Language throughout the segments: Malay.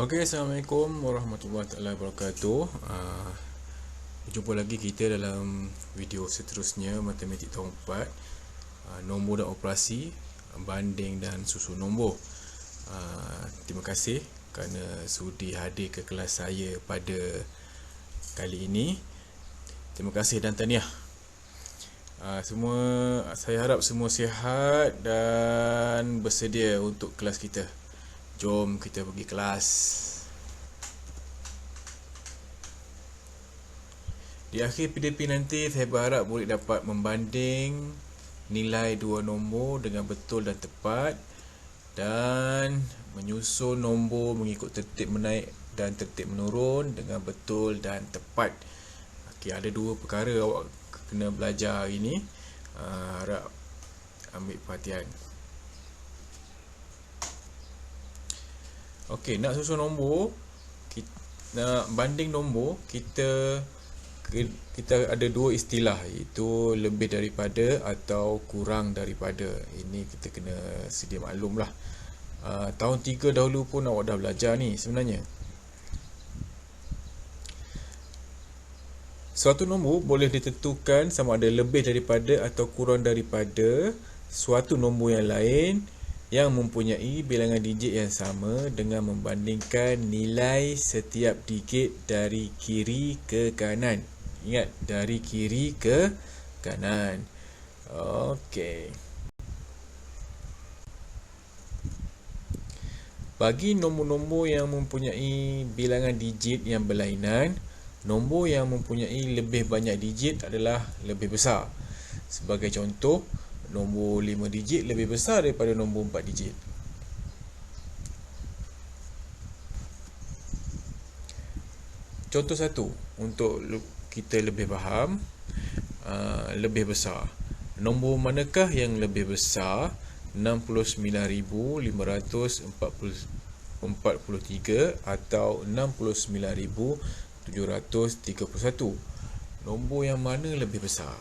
Okey, Assalamualaikum warahmatullahi wabarakatuh. Berjumpa lagi kita dalam video seterusnya Matematik tahun 4, nombor dan operasi, banding dan susun nombor. Terima kasih kerana sudi hadir ke kelas saya pada kali ini. Terima kasih dan tahniah. Saya harap semua sihat dan bersedia untuk kelas kita. Jom kita pergi kelas. Di akhir PDP nanti saya berharap boleh dapat membanding nilai dua nombor dengan betul dan tepat dan menyusun nombor mengikut tertib menaik dan tertib menurun dengan betul dan tepat. Okey, ada dua perkara awak kena belajar hari ini. Harap ambil perhatian. Okey, nak susun nombor, nak banding nombor, kita ada dua istilah, iaitu lebih daripada atau kurang daripada. Ini kita kena sedia maklum lah. Tahun 3 dahulu pun awak dah belajar ni sebenarnya. Suatu nombor boleh ditentukan sama ada lebih daripada atau kurang daripada suatu nombor yang lain yang mempunyai bilangan digit yang sama dengan membandingkan nilai setiap digit dari kiri ke kanan. Ingat, dari kiri ke kanan. Okey. Bagi nombor-nombor yang mempunyai bilangan digit yang berlainan, nombor yang mempunyai lebih banyak digit adalah lebih besar. Sebagai contoh, nombor 5 digit lebih besar daripada nombor 4 digit. Contoh satu, untuk kita lebih faham, lebih besar. Nombor manakah yang lebih besar? 69,543 atau 69,731? Nombor yang mana lebih besar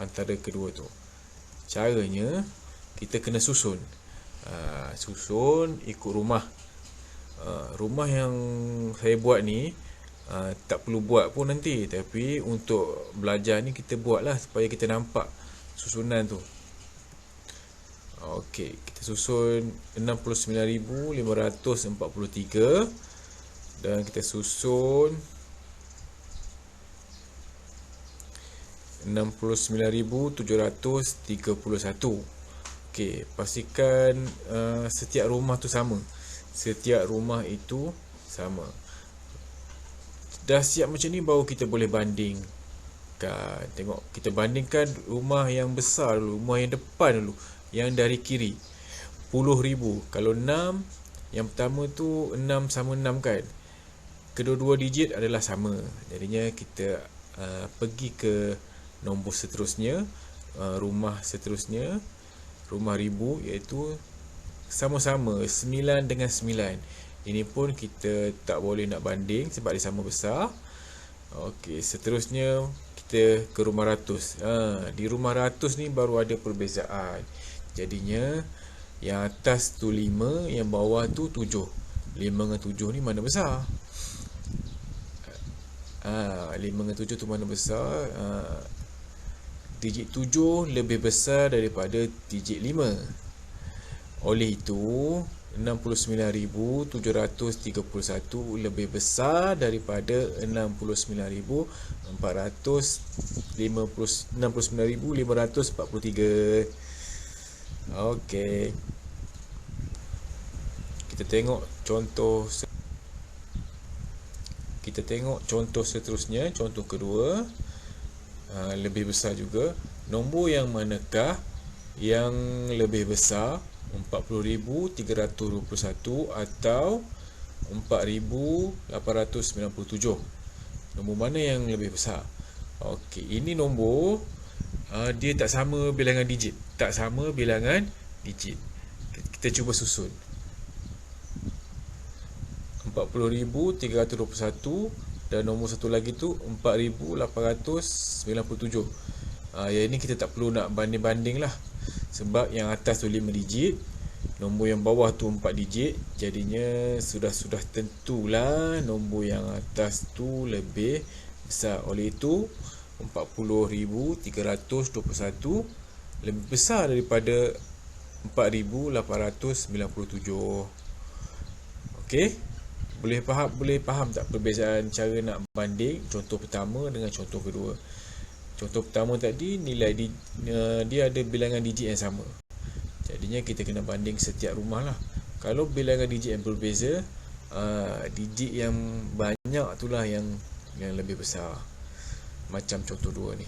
antara kedua tu? Caranya, kita kena susun. Susun ikut rumah. Rumah yang saya buat ni tak perlu buat pun nanti, tapi untuk belajar ni kita buat lah supaya kita nampak susunan tu. Okey, kita susun 69,543 dan kita susun 69,731. Okey, pastikan setiap rumah tu sama. Setiap rumah itu sama. Dah siap macam ni baru kita boleh bandingkan. Tengok, kita bandingkan rumah yang besar dulu, rumah yang depan dulu, yang dari kiri. 10,000. Kalau 6, yang pertama tu 6 sama 6 kan. Kedua-dua digit adalah sama. Jadinya kita pergi ke nombor seterusnya, rumah seterusnya, rumah ribu, iaitu sama-sama 9 dengan 9. Ini pun kita tak boleh nak banding sebab dia sama besar. Okey, seterusnya kita ke rumah ratus. Di rumah ratus ni baru ada perbezaan. Jadinya yang atas tu 5, yang bawah tu 7. 5 dengan 7 ni mana besar? 5 dengan 7 tu mana besar? Digit 7 lebih besar daripada digit 5. Oleh itu 69,731 lebih besar daripada 69,543. Okey. Kita tengok contoh seterusnya, contoh kedua. Lebih besar juga. Nombor yang manakah yang lebih besar? 40,321 atau 4,897? Nombor mana yang lebih besar? Okey, ini nombor dia tak sama bilangan digit. Tak sama bilangan digit. Kita cuba susun. 40,321 dan nombor satu lagi tu 4,897. Yang ini kita tak perlu nak banding-banding lah, sebab yang atas tu 5 digit, Nombor yang bawah tu 4 digit, jadinya sudah tentulah nombor yang atas tu lebih besar. Oleh itu 40,321 lebih besar daripada 4,897. Okey. Boleh faham tak perbezaan cara nak banding contoh pertama dengan contoh kedua? Contoh pertama tadi dia ada bilangan digit yang sama. Jadinya kita kena banding setiap rumah lah. Kalau bilangan digit yang berbeza, digit yang banyak itulah yang lebih besar. Macam contoh 2 ni.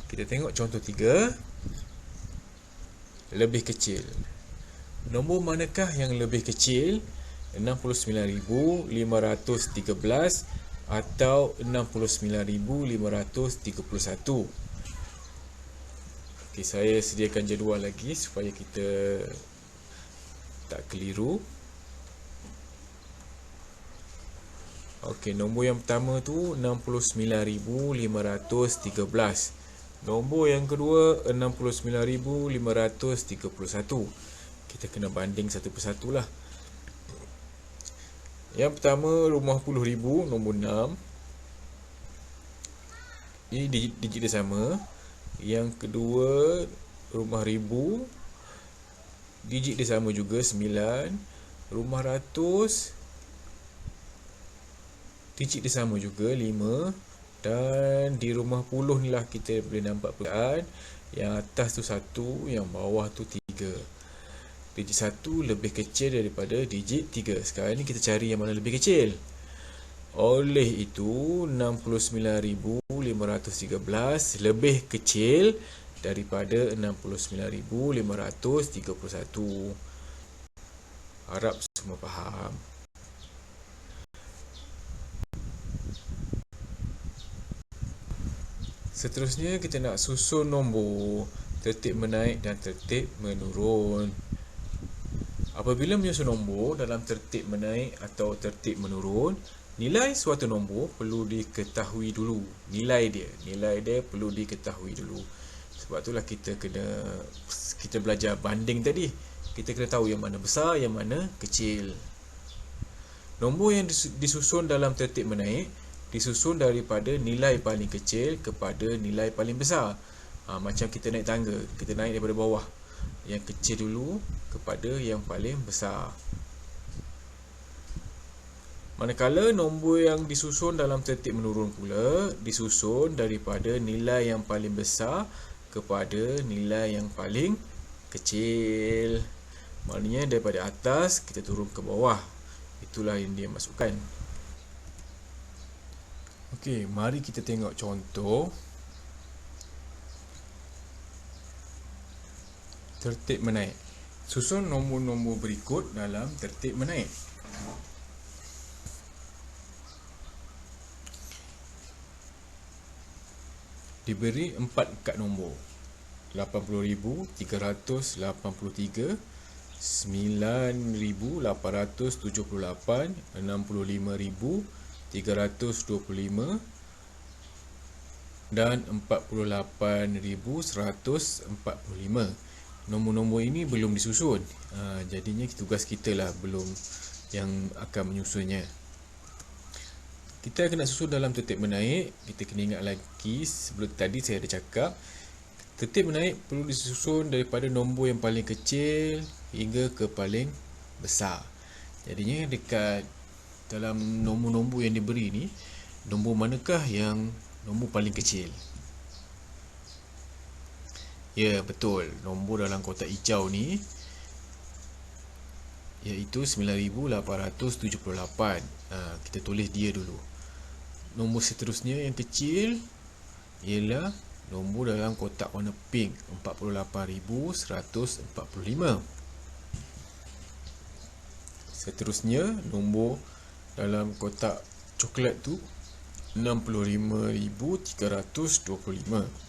Kita tengok contoh 3. Lebih kecil. Nombor manakah yang lebih kecil? 69,513 atau 69,531? Okay, saya sediakan jadual lagi supaya kita tak keliru. Okey, nombor yang pertama tu 69,513. Nombor yang kedua 69,531. Kita kena banding satu persatu lah. Yang pertama rumah puluh ribu, nombor 6. Ini digit dia sama. Yang kedua rumah ribu, digit dia sama juga 9. Rumah ratus, digit dia sama juga 5. Dan di rumah puluh ni lah kita boleh nampak perbezaan. Yang atas tu 1, yang bawah tu 3. Digit 1 lebih kecil daripada digit 3. Sekarang ni kita cari yang mana lebih kecil. Oleh itu 69,513 lebih kecil daripada 69,531. Harap semua faham. Seterusnya kita nak susun nombor tertib menaik dan tertib menurun. Apabila menyusun nombor dalam tertib menaik atau tertib menurun, nilai suatu nombor perlu diketahui dulu. Nilai dia perlu diketahui dulu. Sebab itulah kita belajar banding tadi. Kita kena tahu yang mana besar, yang mana kecil. Nombor yang disusun dalam tertib menaik disusun daripada nilai paling kecil kepada nilai paling besar. Macam kita naik tangga, kita naik daripada bawah. Yang kecil dulu kepada yang paling besar. Manakala nombor yang disusun dalam tertib menurun pula disusun daripada nilai yang paling besar kepada nilai yang paling kecil. Maknanya daripada atas kita turun ke bawah. Itulah yang dia masukkan. Okey, mari kita tengok contoh tertib menaik. Susun nombor-nombor berikut dalam tertib menaik. Diberi 4 kad nombor. 80,383, 9,878, 65,325 dan 48,145. Nombor-nombor ini belum disusun. Jadinya tugas kita lah belum yang akan menyusunnya. Kita kena susun dalam tertib menaik. Kita kena ingat lagi sebelum tadi saya ada cakap, tertib menaik perlu disusun daripada nombor yang paling kecil hingga ke paling besar. Jadinya dekat dalam nombor-nombor yang diberi ni, nombor manakah yang nombor paling kecil? Ya, betul. Nombor dalam kotak hijau ni iaitu 9,878. Kita tulis dia dulu. Nombor seterusnya yang kecil ialah nombor dalam kotak warna pink, 48,145. Seterusnya nombor dalam kotak coklat tu 65,325.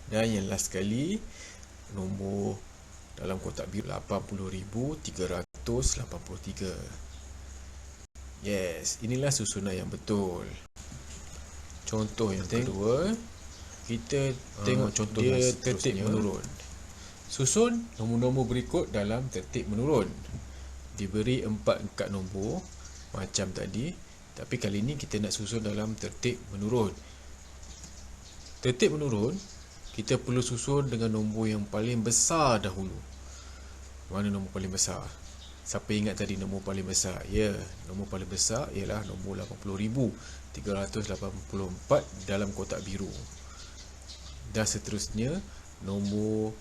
Dan yang last sekali nombor dalam kotak biru 80,383. Yes, inilah susunan yang betul. Contoh yang kedua, kita tengok contoh dia tertib menurun. Susun nombor-nombor berikut dalam tertib menurun. Diberi 4 kad nombor macam tadi, tapi kali ini kita nak susun dalam tertib menurun. Tertib menurun, kita perlu susun dengan nombor yang paling besar dahulu. Mana nombor paling besar? Siapa ingat tadi nombor paling besar? Ya, nombor paling besar ialah nombor 80,384 dalam kotak biru. Dan seterusnya, nombor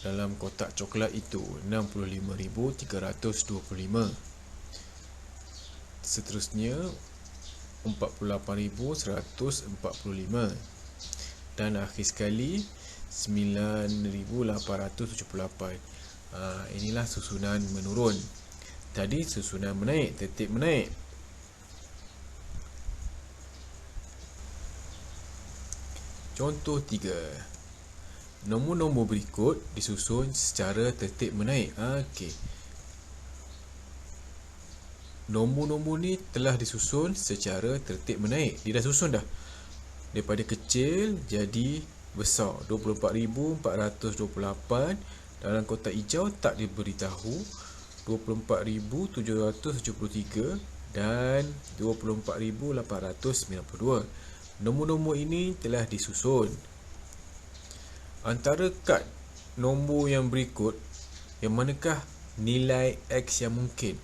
dalam kotak coklat itu 65,325. Seterusnya 48,145. Dan akhir sekali 9,878. Inilah susunan menurun. Tadi susunan menaik, tertib menaik. Contoh 3. Nombor-nombor berikut disusun secara tertib menaik. Okey. Nombor-nombor ni telah disusun secara tertib menaik. Dia dah susun dah. Daripada kecil jadi besar. 24,428. Dalam kotak hijau tak diberitahu. 24,773 dan 24,892. Nombor-nombor ini telah disusun. Antara kad nombor yang berikut, yang manakah nilai X yang mungkin?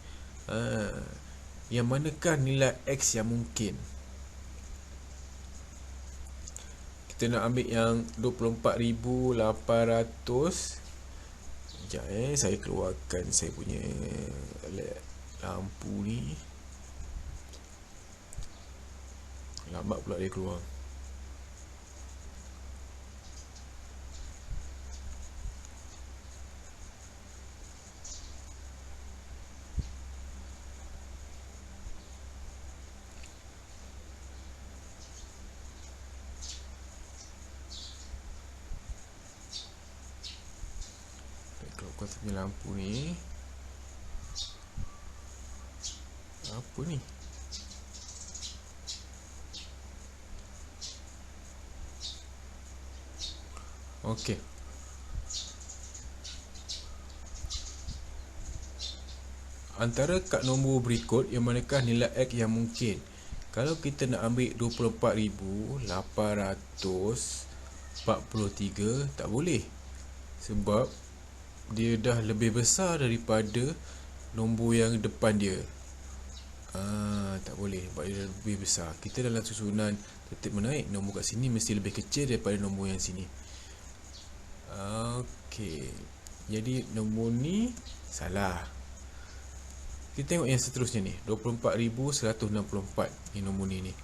Yang manakah nilai X yang mungkin? Kita nak ambil yang 24,800. Sekejap saya keluarkan saya punya lampu ni. Lambat pula dia keluar. Kau punya lampu ni apa ni? Okey. Antara kad nombor berikut yang manakah nilai X yang mungkin? Kalau kita nak ambil 24,843 tak boleh. Sebab dia dah lebih besar daripada nombor yang depan dia. Tak boleh sebab dia dah lebih besar. Kita dalam susunan tertib menaik, nombor kat sini mesti lebih kecil daripada nombor yang sini. Okey. Jadi nombor ni salah. Kita tengok yang seterusnya ni, 24,164. Ni nombor ni.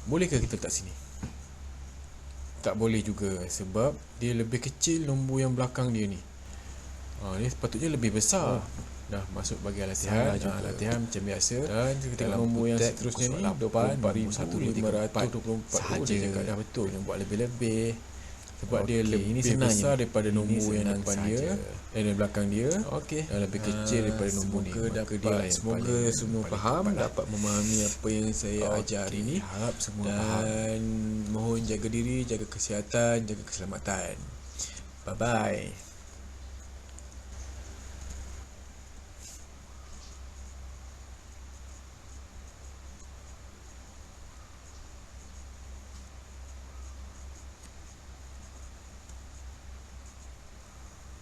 Bolehkah kita letak sini? Tak boleh juga sebab dia lebih kecil nombor yang belakang dia ni. Ni sepatutnya lebih besar. Dah masuk bahagian latihan. Latihan macam biasa. Dan kita tengok nombor yang seterusnya ni 24,524 sahaja. Dah betul. Yang buat lebih-lebih. Sebab dia lebih besar daripada nombor yang depan dia dan belakang dia. Dan lebih kecil daripada nombor ni. Semoga semua faham, dapat memahami apa yang saya ajar hari ni. Dan mohon jaga diri, jaga kesihatan, jaga keselamatan. Bye-bye.